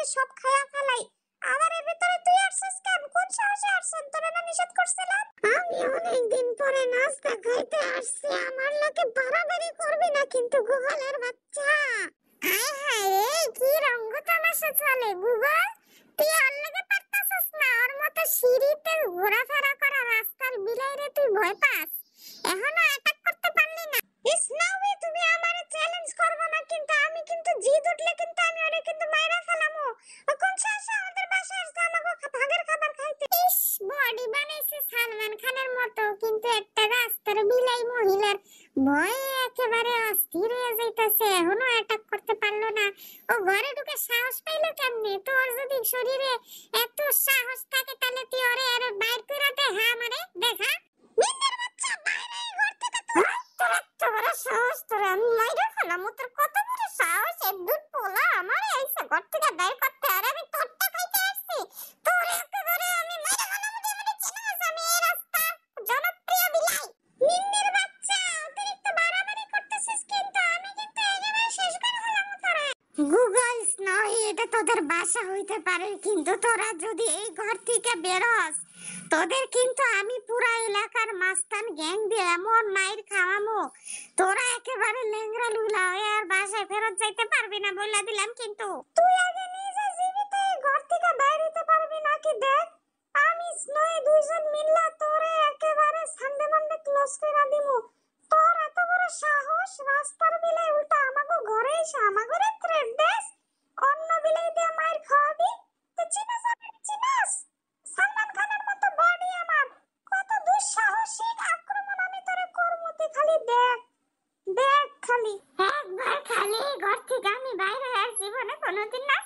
আগে সব খায়া ফেলাই। আমার এর ভিতরে তুই আসছিস কেন? কোন সাহসে আসছেন? তোরা না নিষেধ করছিলাম? আমি অনেক দিন পরে নাস্তা খাইতে আসছি, আমার লোকে বাড়াবাড়ি করবি না কিন্তু গুগলের বাচ্চা। হায় হায় রে, কি রঙ্গ তামাশা চলে গুগল। তুই আর লাগে পারতাছিস না, ওর মতো সিঁড়িতে ঘোরাফেরা করা রাস্তার বিলাইরে তুই ভয় পাস? এখনো অ্যাটাক করতে পারলি না? ইসনাউই তুমি আমারে চ্যালেঞ্জ করবে না কিন্তু, আমি কিন্তু জিদ উঠলে কিন্তু আমি ওরে কিন্তু মাইরা ফেলামু। ও কোন সাহসে আমাদের বাসায় আসছে আমাকে ভাগের খাবার খাইতে? ইস, বডি বানাইছে সালমান খানের মতো, কিন্তু একটা রাস্তার বিলাই মহিলার ভয়ে একেবারে অস্থির হয়ে যাইতাছে, এখনো অ্যাটাক করতে পারলো না। ও ঘরে ঢুকে সাহস পাইলো কেমনে? তোর যদি শরীরে এত সাহস থাকে তাহলে তুই ওরে আরে বাইর করে দে। হ্যাঁ আমারে দেখা মিন্দের বাচ্চা, বাইরে এই ঘর থেকে। তোর এত বড় সাহস, তোর আমি মাইরা ফেলাম। তোর কত বড় সাহস, এক দুধ পোলা আমারে আইছে ঘর থেকে বাইর করতে, আর আমি তোরটা খাইতে আসছি। তোর একেবারে আমি মাইরা ফেলাম। আমারে চিনোস? আমি এই রাস্তার জনপ্রিয় বিলাই। মিন্দের বাচ্চা, অতিরিক্ত বাড়াবাড়ি করতেছিস কিন্তু, আমি কিন্তু একেবারে শেষ করে ফেলাম তোরে। গুগলস নয়, এটা তোদের বাসা হইতে পারে, কিন্তু তোরা যদি এই ঘর থেকে বেরোস তোদের কিন্তু আমি পুরা এলাকার মাস্তান গ্যাং দিয়ে এমন মাইর খাওয়ামো, তোরা একেবারে লেংরা লুলা হয়ে আর বাসায় ফেরত যাইতে পারবি না বলে দিলাম। কিন্তু তুই আগে নিজে জীবিত এই ঘর থেকে বাইরে হতে পারবি নাকি দেখ। আমি স্নোই দুইজন মিল্লা তোরে একেবারে সানডে মানডে ক্লোজ করে দিমু। তোর এত বড় সাহস, রাস্তার বিলাই উল্টা আমাগো ঘরে এসে আমাগরে থ্রেট দেস, অন্য বিলাই দিয়ে মাইর খাওয়াবি? তুই চিনাস আমাকে? চিনাস? সালমান খানের মতো বডি আমার, কত দুঃসাহসিক আক্রমণ আমি তোরে করব, তুই খালি দেখ। দেখ খালি একবার, খালি ঘর থেকে আমি বাইরে আর জীবনে কোনোদিন না